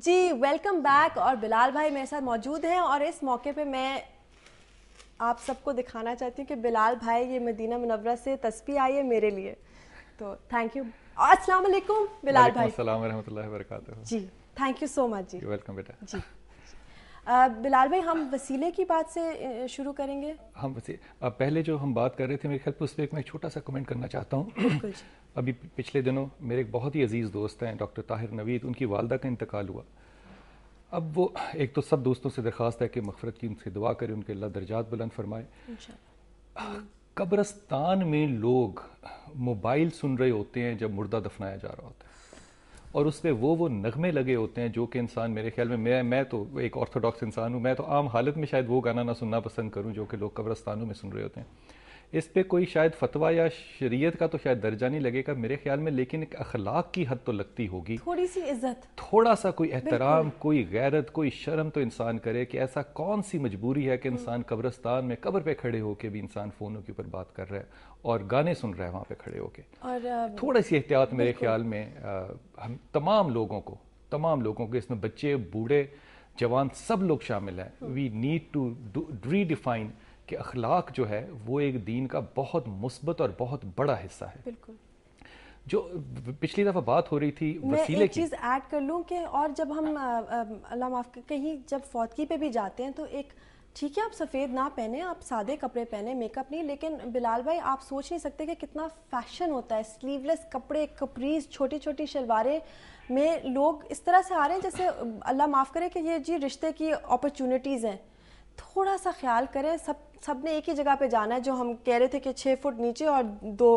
جی welcome back. اور بلال بھائی میرے ساتھ موجود ہیں اور اس موقع پہ میں آپ سب کو دکھانا چاہتی ہوں کہ بلال بھائی یہ مدینہ منورہ سے تسبیح آئی ہے میرے لیے, تو تھینک یو. السلام علیکم بلال بھائی. السلام ورحمۃ اللہ وبرکاتہ. جی تھینک یو سو مچ. جی ویلکم بیٹا. جی بلال بھائی ہم وسیلے کی بات سے شروع کریں گے. ہم پہلے جو ہم بات کر رہے تھے میرے خیال پہ اس پہ ایک میں چھوٹا سا کمنٹ کرنا چاہتا ہوں. بالکل. ابھی پچھلے دنوں میرے ایک بہت ہی عزیز دوست ہیں ڈاکٹر طاہر نوید, ان کی والدہ کا انتقال ہوا. اب وہ ایک تو سب دوستوں سے درخواست ہے کہ مغفرت کی ان سے دعا کریں, ان کے اللہ درجات بلند فرمائے. قبرستان میں لوگ موبائل سن رہے ہوتے ہیں جب مردہ دفنایا جا رہا ہوتا ہے, اور اس پہ وہ نغمے لگے ہوتے ہیں جو کہ انسان, میرے خیال میں میں تو ایک آرتھوڈاکس انسان ہوں, میں تو عام حالت میں شاید وہ گانا نہ سننا پسند کروں جو کہ لوگ قبرستانوں میں سن رہے ہوتے ہیں. اس پہ کوئی شاید فتویٰ یا شریعت کا تو شاید درجہ نہیں لگے گا میرے خیال میں, لیکن ایک اخلاق کی حد تو لگتی ہوگی, تھوڑی سی عزت, تھوڑا سا کوئی احترام, کوئی غیرت, کوئی شرم تو انسان کرے کہ ایسا کون سی مجبوری ہے کہ انسان قبرستان میں قبر پہ کھڑے ہو کے بھی انسان فونوں کے اوپر بات کر رہا ہے اور گانے سن رہا ہے وہاں پہ کھڑے ہو کے. تھوڑی سی احتیاط میرے خیال میں ہم تمام لوگوں کو, اس میں بچے, بوڑھے, جوان, سب لوگ شامل ہیں. We need to redefine کہ اخلاق جو ہے وہ ایک دین کا بہت مثبت اور بہت بڑا حصہ ہے. بالکل. جو پچھلی دفعہ بات ہو رہی تھی میں وسیلے ایک کی, چیز ایڈ کر لوں کہ اور جب ہم اللہ معاف کہیں جب فوتگی پہ بھی جاتے ہیں تو ایک ٹھیک ہے آپ سفید نہ پہنیں, آپ سادے کپڑے پہنیں, میک اپ نہیں, لیکن بلال بھائی آپ سوچ نہیں سکتے کہ کتنا فیشن ہوتا ہے. سلیو لیس کپڑے, کپریز, چھوٹی چھوٹی شلواریں میں لوگ اس طرح سے آ رہے ہیں جیسے اللہ معاف کرے کہ یہ جی رشتے کی اپرچونٹیز ہیں. تھوڑا سا خیال کریں, سب نے ایک ہی جگہ پہ جانا ہے. جو ہم کہہ رہے تھے کہ 6 فٹ نیچے اور 2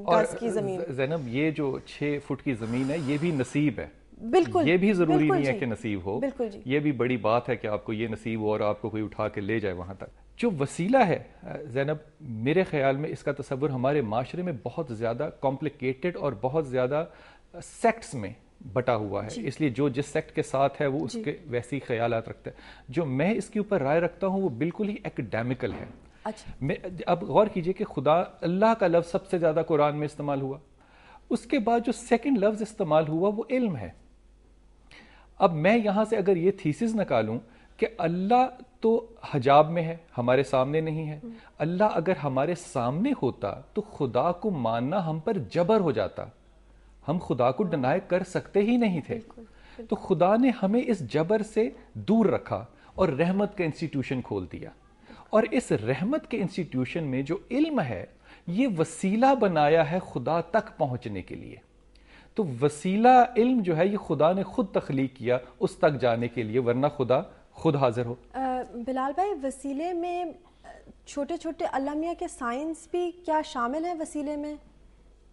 گز کی زمین. زینب یہ جو 6 فٹ کی زمین ہے یہ بھی نصیب ہے. بالکل, یہ بھی ضروری نہیں ہے جی, کہ نصیب ہو. بالکل جی. یہ بھی بڑی بات ہے کہ آپ کو یہ نصیب ہو اور آپ کو کوئی اٹھا کے لے جائے وہاں تک. جو وسیلہ ہے زینب, میرے خیال میں اس کا تصور ہمارے معاشرے میں بہت زیادہ کمپلیکیٹڈ اور بہت زیادہ سیکٹس میں بٹا ہوا ہے. اس لیے جو جس سیکٹ کے ساتھ ہے وہ اس کے ویسی خیالات رکھتا ہے. جو میں اس کے اوپر رائے رکھتا ہوں وہ بالکل ہی ایکڈیمکل ہے. اب غور کیجئے کہ خدا, اللہ کا لفظ سب سے زیادہ قرآن میں استعمال ہوا, اس کے بعد جو سیکنڈ لفظ استعمال ہوا وہ علم ہے. اب میں یہاں سے اگر یہ تھیسز نکالوں کہ اللہ تو حجاب میں ہے, ہمارے سامنے نہیں ہے. اللہ اگر ہمارے سامنے ہوتا تو خدا کو ماننا ہم پر جبر ہو جاتا, ہم خدا کو ڈینائی کر سکتے ہی نہیں تھے. تو خدا نے ہمیں اس جبر سے دور رکھا اور رحمت کا انسٹیٹیوشن کھول دیا, اور اس رحمت کے انسٹیٹیوشن میں جو علم ہے یہ وسیلہ بنایا ہے خدا تک پہنچنے کے لیے. تو وسیلہ علم جو ہے یہ خدا نے خود تخلیق کیا اس تک جانے کے لیے, ورنہ خدا خود حاضر ہو. بلال بھائی وسیلے میں چھوٹے چھوٹے اللہ میاں کے سائنس بھی کیا شامل ہیں وسیلے میں,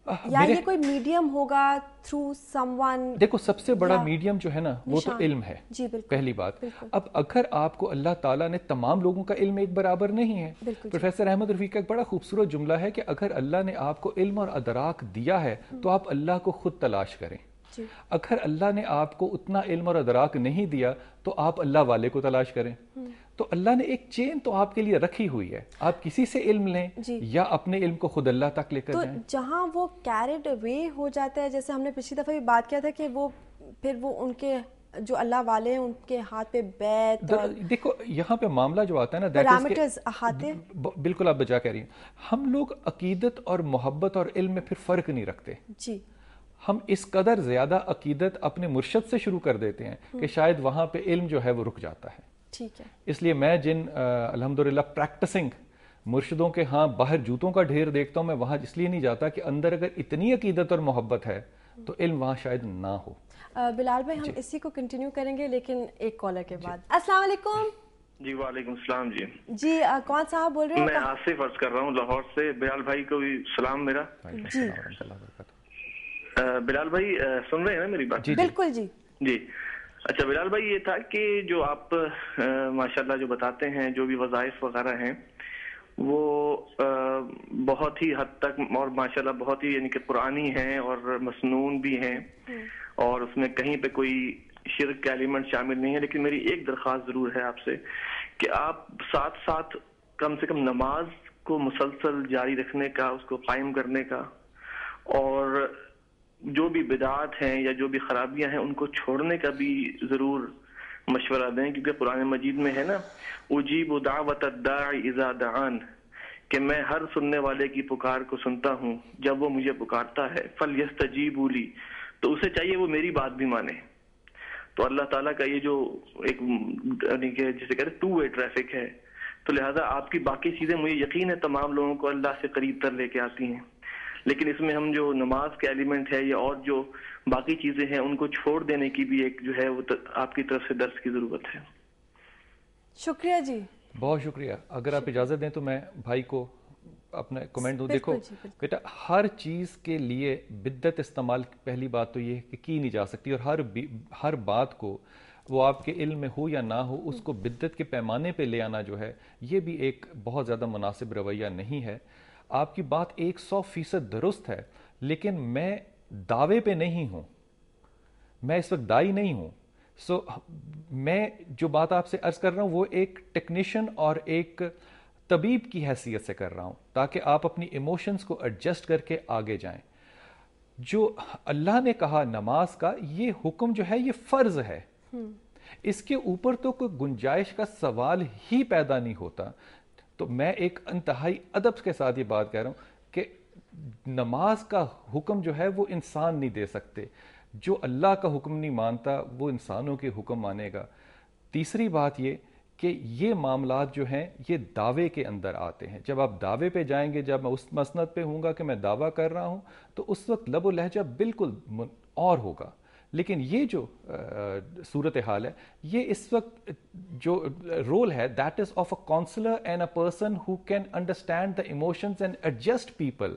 یا یہ کوئی میڈیم ہوگا تھرو سم ون؟ دیکھو سب سے بڑا میڈیم جو ہے نا وہ تو علم ہے. جی بالکل, پہلی بات. اب اگر آپ کو اللہ تعالیٰ نے, تمام لوگوں کا علم ایک برابر نہیں ہے. پروفیسر احمد رفیق کا ایک بڑا خوبصورت جملہ ہے کہ اگر اللہ نے آپ کو علم اور ادراک دیا ہے تو آپ اللہ کو خود تلاش کریں. اگر اللہ نے آپ کو اتنا علم اور ادراک نہیں دیا تو آپ اللہ والے کو تلاش کریں. تو اللہ نے ایک چین تو آپ کے لیے رکھی ہوئی ہے, آپ کسی سے علم لیں یا اپنے علم کو خود اللہ تک لے کر جائیں. تو جہاں وہ کیریڈ اوے ہو جاتا ہے, جیسے ہم نے پچھلی دفعہ بھی بات کیا تھا کہ وہ پھر وہ ان کے جو اللہ والے ہیں ان کے ہاتھ پہ بیت, دیکھو یہاں پہ معاملہ جو آتا ہے نا پیرامیٹرز آتے. بالکل آپ بجا کہہ رہی ہیں. ہم لوگ عقیدت اور محبت اور علم میں پھر فرق نہیں رکھتے. جی ہم اس قدر زیادہ عقیدت اپنے مرشد سے شروع کر دیتے ہیں کہ شاید وہاں پہ علم جو ہے وہ رک جاتا ہے. ٹھیک ہے. اس لیے میں جن الحمدللہ پریکٹسنگ مرشدوں کے ہاں باہر جوتوں کا ڈھیر دیکھتا ہوں, میں وہاں اس لیے نہیں جاتا کہ اندر اگر اتنی عقیدت اور محبت ہے تو علم وہاں شاید نہ ہو. بلال بھائی ہم اسی کو کنٹینیو کریں گے لیکن ایک کالر کے بعد. السلام علیکم. جی وعلیکم السلام. جی کون صاحب بول رہے ہیں؟ میں آصف عرض کر رہا ہوں لاہور سے. بلال بھائی کو بھی سلام میرا. جی بلال بھائی سن رہے ہیں نا میری بات؟ بالکل جی. جی اچھا بلال بھائی, یہ تھا کہ جو آپ ماشاءاللہ جو بتاتے ہیں جو بھی وظائف وغیرہ ہیں وہ بہت ہی حد تک اور ماشاءاللہ بہت ہی یعنی کہ قرآنی ہیں اور مسنون بھی ہیں, اور اس میں کہیں پہ کوئی شرک کا ایلیمنٹ شامل نہیں ہے. لیکن میری ایک درخواست ضرور ہے آپ سے کہ آپ ساتھ ساتھ کم سے کم نماز کو مسلسل جاری رکھنے کا, اس کو قائم کرنے کا, اور جو بھی بدعات ہیں یا جو بھی خرابیاں ہیں ان کو چھوڑنے کا بھی ضرور مشورہ دیں، کیونکہ قرآن مجید میں ہے نا اجیب دعوت الداعی اذا دعان، کہ میں ہر سننے والے کی پکار کو سنتا ہوں جب وہ مجھے پکارتا ہے، فلیستجیبوا لی، تو اسے چاہیے وہ میری بات بھی مانے. تو اللہ تعالیٰ کا یہ جو ایک یعنی کہ جسے کہتے ہیں ٹو وے ٹریفک ہے، تو لہٰذا آپ کی باقی چیزیں مجھے یقین ہے تمام لوگوں کو اللہ سے قریب تر لے کے آتی ہیں، لیکن اس میں ہم جو نماز کے ایلیمنٹ ہے یا اور جو باقی چیزیں ہیں ان کو چھوڑ دینے کی بھی ایک جو ہے وہ آپ کی طرف سے درس کی ضرورت ہے. شکریہ جی. بہت شکریہ. اگر آپ اجازت دیں تو میں بھائی کو اپنا کمنٹ دوں. دیکھو بیٹا، ہر چیز کے لیے بدعت استعمال، پہلی بات تو یہ کہ کی نہیں جا سکتی، اور ہر بات کو وہ آپ کے علم میں ہو یا نہ ہو اس کو بدعت کے پیمانے پہ لے آنا جو ہے یہ بھی ایک بہت زیادہ مناسب رویہ نہیں ہے. آپ کی بات 100% درست ہے، لیکن میں دعوے پہ نہیں ہوں، میں اس وقت دائی نہیں ہوں. میں جو بات آپ سے عرض کر رہا ہوں وہ ایک ٹیکنیشین اور ایک طبیب کی حیثیت سے کر رہا ہوں، تاکہ آپ اپنی ایموشنز کو ایڈجسٹ کر کے آگے جائیں. جو اللہ نے کہا نماز کا، یہ حکم جو ہے یہ فرض ہے، اس کے اوپر تو کوئی گنجائش کا سوال ہی پیدا نہیں ہوتا. تو میں ایک انتہائی ادب کے ساتھ یہ بات کہہ رہا ہوں کہ نماز کا حکم جو ہے وہ انسان نہیں دے سکتے. جو اللہ کا حکم نہیں مانتا وہ انسانوں کے حکم مانے گا. تیسری بات یہ کہ یہ معاملات جو ہیں یہ دعوے کے اندر آتے ہیں. جب آپ دعوے پہ جائیں گے، جب میں اس مسند پہ ہوں گا کہ میں دعویٰ کر رہا ہوں، تو اس وقت لب و لہجہ بالکل اور ہوگا. لیکن یہ جو صورتحال ہے، یہ اس وقت جو رول ہے that is of a counsellor and a person who can understand the emotions and adjust people.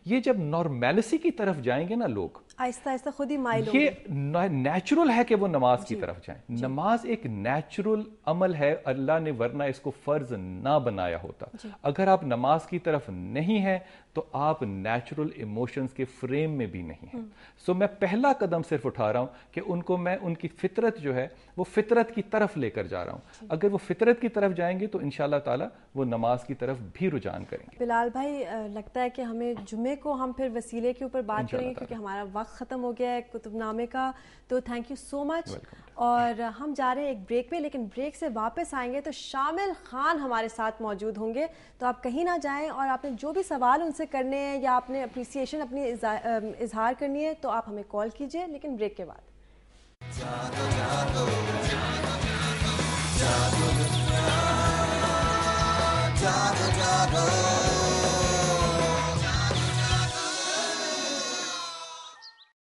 یہ جب نارمیلسی کی طرف جائیں گے نا لوگ، آہستہ آہستہ خود ہی مائل ہوں گے. یہ نیچرل ہے کہ وہ نماز کی طرف جائیں. نماز ایک نیچرل عمل ہے، اللہ نے ورنہ اس کو فرض نہ بنایا ہوتا. اگر آپ نماز کی طرف نہیں ہیں تو آپ نیچرل ایموشنز کے فریم میں بھی نہیں ہیں. سو میں پہلا قدم صرف اٹھا رہا ہوں کہ ان کو میں ان کی فطرت جو ہے وہ فطرت کی طرف لے کر جا رہا ہوں. اگر وہ فطرت کی طرف جائیں گے تو انشاءاللہ تعالی وہ نماز کی طرف بھی رجحان کریں گے. بلال بھائی، لگتا ہے کہ ہمیں جمعے کو ہم پھر وسیلے کے اوپر بات کریں گے، کیونکہ ہمارا وقت ختم ہو گیا ہے کتب نامے کا. تو تھینک یو سو مچ. اور ہم جا رہے ہیں ایک بریک پہ، لیکن بریک سے واپس آئیں گے تو شامل خان ہمارے ساتھ موجود ہوں گے. تو آپ کہیں نہ جائیں، اور آپ نے جو بھی سوال ان سے کرنے ہیں یا آپ نے اپریسیشن اپنی اظہار کرنی ہے تو آپ ہمیں کال کیجئے، لیکن بریک کے بعد. جادو جادو جادو جادو جادو